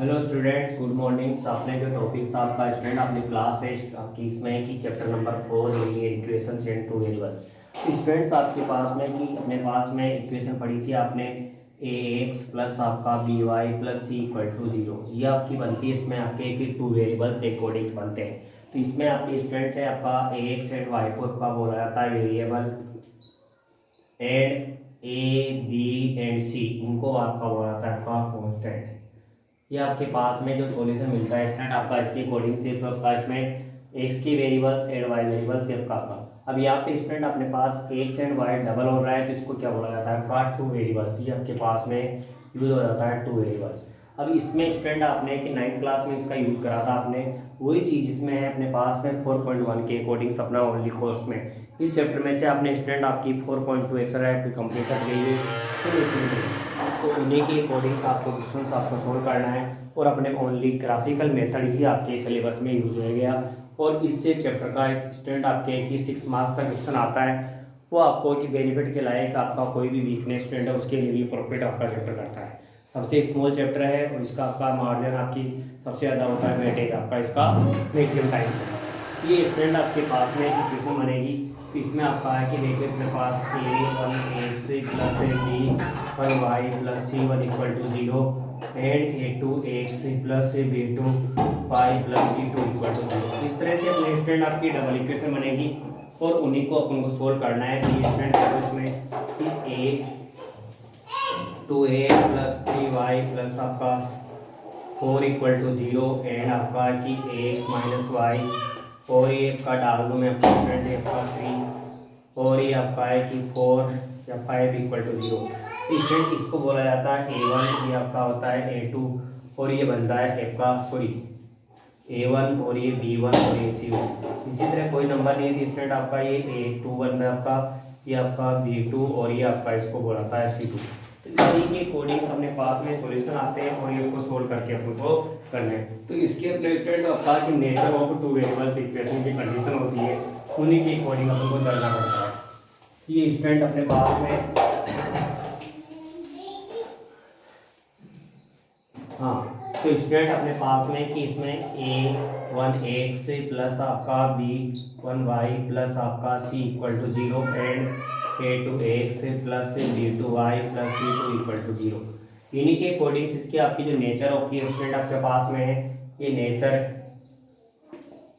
Hello students, good morning. आपने जो topics था आपका स्टूडेंट अपनी क्लास है आपकी इसमें कि chapter number 4 linear equations and two variables. Students आपके पास में कि अपने पास में इक्वेशन पढ़ी थी आपने ए एक्स प्लस आपका B Y plus C equal to zero. ये आपकी बनती है इसमें आपके कि टू वेरिएबल्स एक कोडिंग्स बनते हैं। तो इसमें आपके स्टूडेंट है आपका ए एक्स एंड वाई को आपका बोला जाता है variable and A B and C इनको आपका बोला जाता है आपका कॉन्स्टेंट। ये आपके पास में जो सॉल्यूशन मिलता है स्टूडेंट आपका इसकी कोडिंग से तो आपका इसमें एक्स की वेरिएबल्स एंड वाई वेरिएबल्स आपका अब यहाँ पे स्टूडेंट अपने पास एक्स एंड वाई डबल हो रहा है तो इसको क्या बोला जाता है आपका टू वेरिएबल्स। ये आपके पास में यूज हो जाता है टू वेरिएबल्स। अब इसमें स्टूडेंट आपने कि 9th क्लास में इसका यूज करा था आपने वही चीज़ इसमें है अपने पास में 4.1 के अकॉर्डिंग अपना ओनली कोर्स में इस चैप्टर में से आपने स्टूडेंट आपकी 4.2 एक्सरसाइज कंप्लीट कर गई है। तो उन्हीं के अकॉर्डिंग आपको क्वेश्चन आपको सोल्व करना है और अपने ओनली ग्राफिकल मेथड ही आपके सिलेबस में यूज हो गया। और इससे चैप्टर का एक स्टूडेंट आपके कि 6 मार्क्स का क्वेश्चन आता है वो आपको कि बेनिफिट के लायक आपका कोई भी वीकनेस स्टूडेंट है उसके लिए भी प्रॉफिट आपका चैप्टर करता है। सबसे स्मॉल चैप्टर है और इसका आपका मार्जिन आपकी सबसे ज़्यादा होता है वेटेज आपका इसका मैक्सिमम टाइम से। ये स्टूडेंट आपके पास में इक्वेशन बनेगी तो इसमें आपका है कि देखिए अपने पास a1 x plus b1 y plus c1 equal to zero and a2 x plus b2 y plus c2 equal to zero. इस तरह से अपने स्टूडेंट आपकी डबल इक्वेशन बनेगी और उन्हीं को अपन को सोल्व करना है कि स्टूडेंट इसमें कि a2a प्लस 3y प्लस आपका 4 इक्वल टू जीरो एंड आपका कि ax माइनस वाई और ये आपका डाल दूँ मैं आपका स्टूडेंट है आपका 3 और ये आपका है कि 4 या 5 इक्वल टू जीरो। स्टूडेंट इसको बोला जाता है a1, ये आपका होता है a2 और ये बनता है आपका a1 और ये b1 और ये c1। इसी तरह कोई नंबर नहीं है स्टूडेंट आपका ये a2 बन रहा है आपका ये आपका b2 और ये आपका इसको बोला जाता है c2। तो इसी के अकॉर्डिंग अपने पास में सॉल्यूशन आते हैं और ये उसको सोल्व करके अपन को करने हैं। तो इसके अपने स्टूडेंट आपका कि nature of two variables equation की कंडीशन होती है उन्हीं के अकॉर्डिंग अपन को चलना पड़ता है। ये स्टूडेंट अपने पास में हाँ तो स्टूडेंट अपने पास में कि इसमें a1 एक्स प्लस आपका b1 वाई प्लस आपका c equal to zero and a2 x plus b2 y plus c2 equal to zero. इन्हीं के अकॉर्डिंग इसकी आपकी जो नेचर ऑफ की स्टूडेंट आपके पास में है ये nature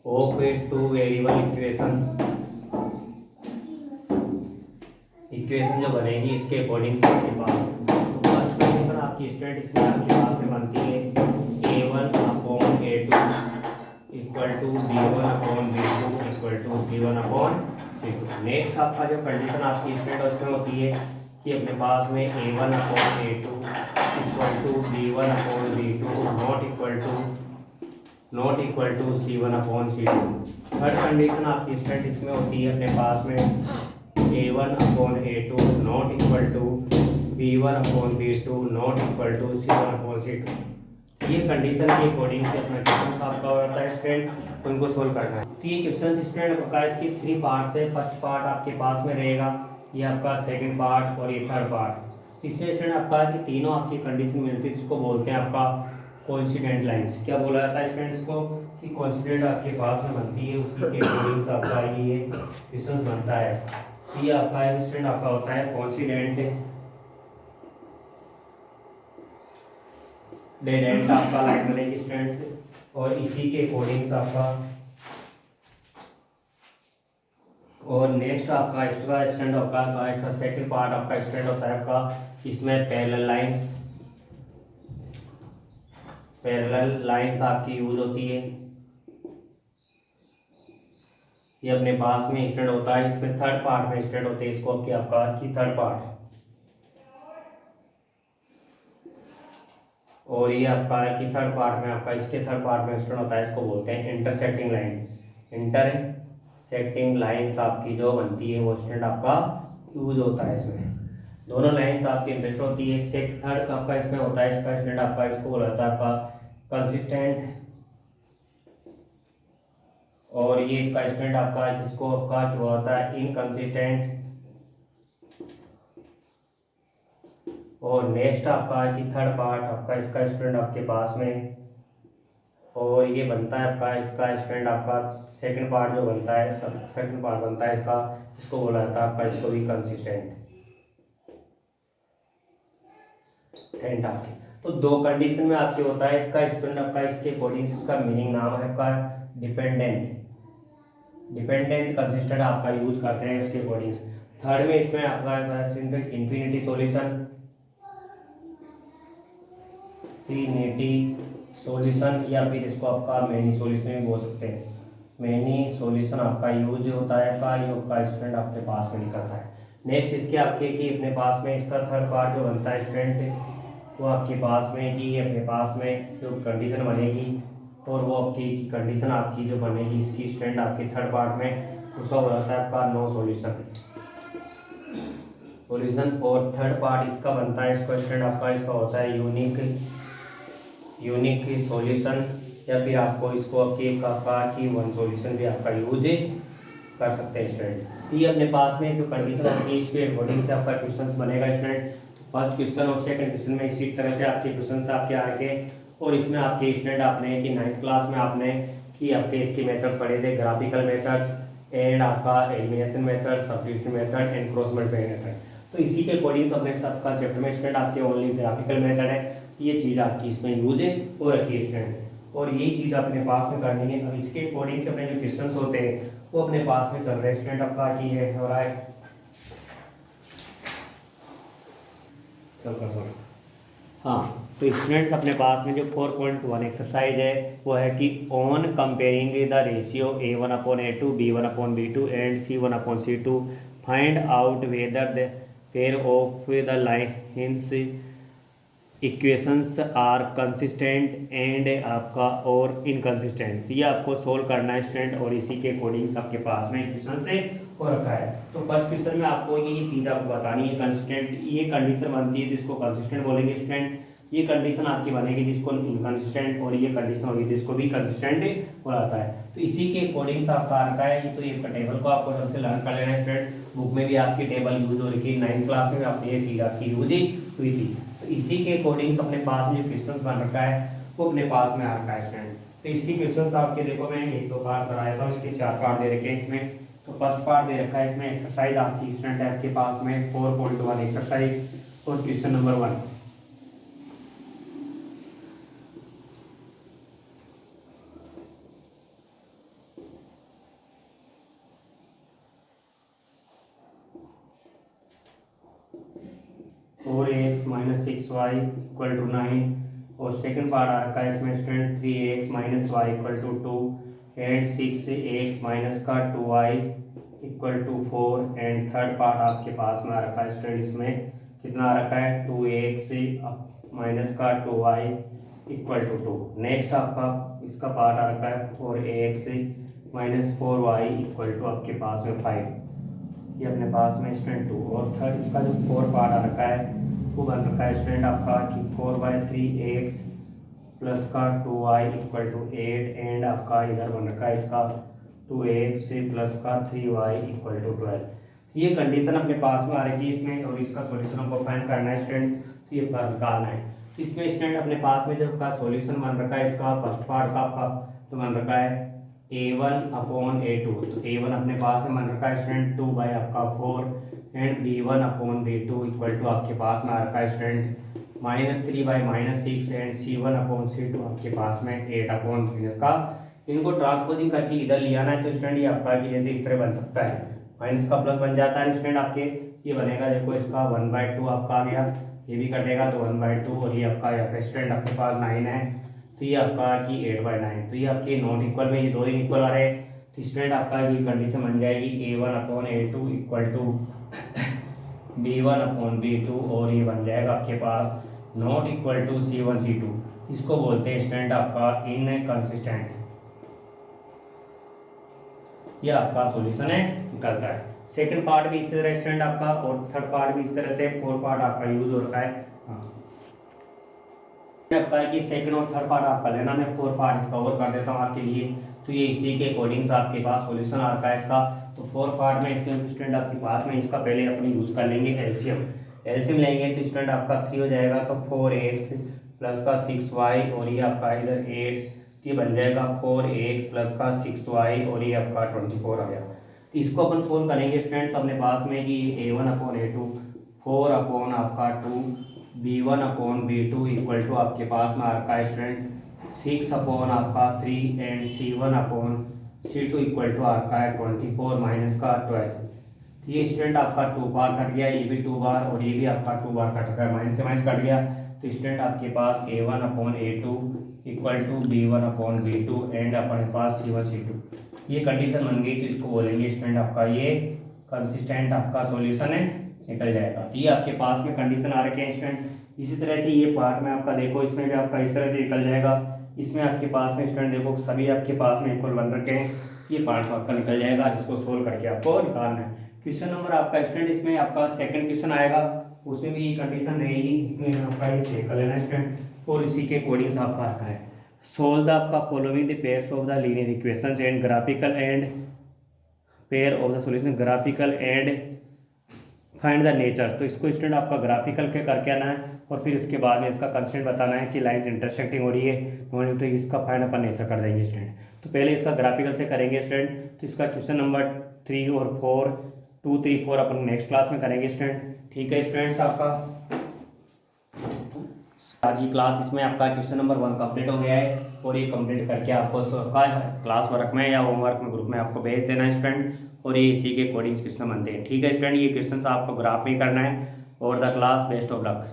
of two variable equation जो बनेगी इसके अकॉर्डिंग से आपके पास तो फर्स्ट कंडीशन आपकी स्टूडेंट इसमें आपके पास में बनती है a1 upon a2 equal to b1 upon b2 equal to c1 upon c2। Next आपका जो कंडीशन आपकी स्टूडेंट उसमें होती है कि अपने पास में a1 upon a2 equal to b1 upon b2 not equal to c1 upon c2। Third condition आपकी स्टूडेंट इसमें होती है अपने पास में a1 upon a2 not equal to b1 upon b2 not equal to c1 upon c2। ये condition के according से अपना क्वेश्चन आपका होता है स्टूडेंट उनको सोल्व करना है। तो ये क्वेश्चन स्टूडेंट आपका इसकी 3 पार्ट्स है। फर्स्ट पार्ट आपके पास में रहेगा ये आपका सेकंड पार्ट और ये थर्ड पार्ट। इससे स्टूडेंट आपका कि तीनों आपकी कंडीशन मिलती है जिसको बोलते हैं आपका कोइंसिडेंट लाइंस। क्या बोला जाता है स्टूडेंट्स को कि कोइंसिडेंट आपके पास में बनती है उसी के अकॉर्डिंग आपका ये क्वेश्चन बनता है। ये आपका स्टूडेंट आपका होता है कोइंसिडेंट डेडेंट आपका लाइन बनेगी स्टूडेंट्स और इसी के अकॉर्डिंग आपका और नेक्स्ट आपका एक्स्ट्रा स्टैंड आपका सेकंड पार्ट आपका स्टैंड होता है आपका इसमें पैरेलल लाइंस आपकी यूज होती है। ये अपने पास में स्टैंड होता है। इसमें थर्ड पार्ट में स्टैंड होते हैं इसको आपका की थर्ड पार्ट और ये आपका है कि थर्ड पार्ट में आपका इसके थर्ड पार्ट में स्टैंड होता है इसको बोलते हैं इंटरसेक्टिंग लाइन। इंटरसेक्टिंग लाइंस आपकी जो बनती है वो स्टैंड आपका यूज होता है। इसमें दोनों लाइंस आपकी इंटरसेक्ट होती है। थर्ड आपका इसमें होता है इसका स्टैंड आपका इसको बोला जाता है आपका कंसिस्टेंट और ये इसका स्टैंड आपका इसको आपका क्या होता है इनकंसिस्टेंट और नेक्स्ट आपका है कि थर्ड पार्ट आपका इसका स्टूडेंट आपके पास में, और ये बनता है आपका इसका स्टूडेंट आपका सेकंड पार्ट जो बनता है इसका, सेकंड पार्ट बनता है इसका, इसको बोला जाता है आपका, इसको भी कंसिस्टेंट टेंट आपके। तो दो कंडीशन में आपके होता है इसका स्टूडेंट आपका, इसके अकॉर्डिंग इसका मीनिंग नाम है आपका डिपेंडेंट, डिपेंडेंट कंसिस्टेंट आपका यूज करते हैं इसके अकॉर्डिंग। थर्ड में इसमें आपका इंफिनिटी सॉल्यूशन, इनफिनिटी सॉल्यूशन, या फिर इसको आपका मैनी सॉल्यूशन भी बोल सकते हैं। मैनी सॉल्यूशन आपका यूज होता है आपका, ये आपका स्टूडेंट आपके पास में निकलता है। नेक्स्ट इसके आपके कि अपने पास में इसका थर्ड पार्ट जो बनता है स्टूडेंट, वो आपके पास में कि अपने पास में जो कंडीशन बनेगी, और वो आपकी कंडीशन आपकी जो बनेगी इसकी स्टूडेंट आपके थर्ड पार्ट में, उसका हो जाता है आपका नो सॉल्यूशन सॉल्यूशन। और थर्ड पार्ट इसका बनता है इसका स्टूडेंट आपका, इसका होता है यूनिक सॉल्यूशन, या फिर आपको इसको आपके आपका कि वन सॉल्यूशन भी आपका यूज कर सकते हैं स्टूडेंट। ये अपने पास में जो कंडीशन होती है इसके अकॉर्डिंग से आपका क्वेश्चन बनेगा स्टूडेंट। फर्स्ट क्वेश्चन और सेकंड क्वेश्चन में इसी तरह से आपके क्वेश्चन आपके आएंगे, और इसमें आपके स्टूडेंट आपने कि 9th क्लास में आपने कि आपके इसके मेथड्स पढ़े थे, ग्राफिकल मेथड्स एंड आपका elimination method, substitution method and cross multiply method. तो इसी के अकॉर्डिंग अपने सबका चैप्टर में स्टूडेंट आपके ओनली ग्राफिकल मेथड है, ये चीज़ आपकी इसमें यूज है और रखिए स्टूडेंट, और यही चीज़ अपने पास में करनी है। अब इसके अकॉर्डिंग से अपने जो क्वेश्चन होते हैं वो अपने पास में चल रहे हैं स्टूडेंट आपका कि ये हो रहा है, चल कर सो। हाँ, तो स्टूडेंट्स अपने पास में जो 4.1 एक्सरसाइज है वो है कि on comparing the ratio A1/A2 B1/B2 and C1/C2 find out whether the pair of the lines equations are consistent and आपका और इनकंसिस्टेंट। ये आपको सोल्व करना है स्टूडेंट, और इसी के अकॉर्डिंग आपके पास में क्वेश्चन से हो रखा है। तो फर्स्ट क्वेश्चन में आपको ये चीज़ आपको बतानी है कंसिस्टेंट, ये कंडीशन बनती है जिसको कंसिस्टेंट बोलेंगे स्टूडेंट, ये कंडीशन आपकी बनेगी जिसको इनकंसिस्टेंट, और ये कंडीशन होगी जिसको भी कंसिस्टेंट हो जाता है। तो इसी के अकॉर्डिंग आपका आ रखा है, ये तो ये टेबल को आपको ढंग से लर्न कर लेना है स्टूडेंट, बुक में भी आपकी टेबल यूज हो रही है, 9th क्लास में आपने ये चीज़ आपकी यूज ही हुई थी। तो इसी के अकॉर्डिंग अपने पास में जो क्वेश्चन बन रखा है वो अपने पास में आ रखा है स्टूडेंट। तो इसकी क्वेश्चन आपके देखो मैं 1-2 पार्ट कराया था, इसके 4 पार्ट दे रखे हैं इसमें। तो फर्स्ट पार्ट दे रखा है इसमें एक्सरसाइज आपकी स्टूडेंट है आपके पास में 4.1 एक्सरसाइज, और क्वेश्चन नंबर 1 4x - 6y = 9, और सेकंड पार्ट आ रखा है इसमें student 3x - y = 2 and 6x - 2y = 4, and third part आपके पास में आ रखा है स्टूडेंट, इसमें कितना आ रखा है 2x - 2y = 2। नेक्स्ट आपका इसका पार्ट आ रखा है 4x - 4y = आपके पास में 5, ये अपने पास में स्टूडेंट 2, और थर्ड इसका जो 4 पार्ट आ रखा है वो बन रखा है स्टूडेंट आपका कि 4/3x + 2y = 8, एंड आपका इधर बन रखा है इसका 2x + 3y = 12। ये कंडीशन अपने पास में आ रही है इसमें, और इसका सॉल्यूशन हमको फाइंड करना है स्टूडेंट, तो ये निकालना है। इसमें स्टूडेंट अपने पास में जो का सॉल्यूशन बन रखा है इसका फर्स्ट पार्ट का आपका तो बन रखा है A1/A2, तो A1 अपने पास में बन रखा है स्टूडेंट 2/4, एंड B1/B2 = आपके पास में आ रखा है स्टूडेंट -3/6, एंड C1/C2 आपके पास में 8/। का इनको ट्रांसपोजिंग करके इधर ले आना है, तो स्टूडेंट ये आपका कि जैसे इस तरह बन सकता है, माइनस का प्लस बन जाता है स्टूडेंट आपके, ये बनेगा देखो इसका 1/2 आपका आ गया, ये भी कटेगा तो 1/2, और ये आपका यहाँ पे स्टूडेंट आपके पास 9 है, तो ये आपका कि 8/9, तो ये आपके नॉट इक्वल में ये दो ही इक्वल आ रहे हैं, तो स्टूडेंट आपका ये कंडीशन बन जाएगी A1/A2 = B1/B2, और ये बन जाएगा आपके पास नॉट इक्वल टू C1/C2, इसको बोलते हैं स्टूडेंट आपका इनकंसिस्टेंट। ये आपका सॉल्यूशन है निकलता है। सेकंड पार्ट भी इस तरह स्टूडेंट आपका, और थर्ड पार्ट भी इस तरह से, 4 पार्ट आपका यूज हो रखा है। हाँ, आपका है कि सेकंड और थर्ड पार्ट आपका लेना, मैं 4 पार्ट इसका और कर देता हूँ आपके लिए, तो ये इसी के अकॉर्डिंग आपके पास सॉल्यूशन आ रखा है इसका। तो 4 पार्ट में इससे स्टूडेंट आपके पास में इसका पहले अपनी यूज कर लेंगे एलसीएम। एलसीएम लेंगे तो स्टूडेंट आपका 3 हो जाएगा, तो 4x प्लस का 6y और ये आपका इधर 8, ये बन जाएगा 4x प्लस का 6y और ये आपका 24 आ गया। तो इसको अपन सोल्व करेंगे स्टूडेंट, तो अपने पास में कि a1/a2 4 अपॉन आपका 2 b1/b2 इक्वल टू आपके पास में आ रखा है स्टूडेंट 6 अपॉन आपका 3 एंड c1/c2 इक्वल टू आ रखा है 24 माइनस का 12। तो ये स्टूडेंट आपका 2 बार कट गया, ये भी 2 बार और ये भी आपका 2 बार कट गया, माइनस से माइनस कट गया। तो स्टूडेंट आपके पास a1/a2 equal to b1/b2 and अपने पास c1/c2, ये कंडीशन बन गई। तो इसको बोलेंगे स्टूडेंट आपका ये कंसिस्टेंट आपका सॉल्यूशन है, निकल जाएगा। तो ये आपके पास में कंडीशन आ रखे हैं स्टूडेंट। इसी तरह से ये पार्ट में आपका देखो, इसमें भी आपका इस तरह से निकल जाएगा। इसमें आपके पास में स्टूडेंट देखो सभी आपके पास में इक्वल बन रखे हैं, ये पार्ट आपका निकल जाएगा। इसको सोल्व करके आपको निकालना है। क्वेश्चन नंबर आपका स्टूडेंट इसमें आपका सेकंड क्वेश्चन आएगा, उसमें भी ये कंडीशन रहेगी, इसमें आपका ये चेक कर लेना स्टूडेंट। और इसी के अकॉर्डिंग से आपका रखा है सोल्व द आपका following the pairs of the linear equations and graphical and pair of the solution graphical and find the nature. तो इसको स्टूडेंट आपका ग्राफिकल के करके आना है और फिर इसके बाद में इसका कंस्टेंट बताना है कि लाइंस इंटरसेक्टिंग हो रही है, तो इसका फाइंड अपन ऐसा कर देंगे स्टूडेंट। तो पहले इसका ग्राफिकल से करेंगे स्टूडेंट। तो इसका क्वेश्चन नंबर 3 और 4 2 3 4 अपन नेक्स्ट क्लास में करेंगे स्टूडेंट। ठीक है स्टूडेंट्स, आपका आज की क्लास इसमें आपका क्वेश्चन नंबर 1 कंप्लीट हो गया है और ये कंप्लीट करके आपको क्लास वर्क में या होमवर्क में ग्रुप में आपको भेज देना है स्टूडेंट। और ये इसी के अकॉर्डिंग क्वेश्चन बनते हैं। ठीक है स्टूडेंट, ये क्वेश्चन आपको ग्राफ में करना है। और the class best of luck.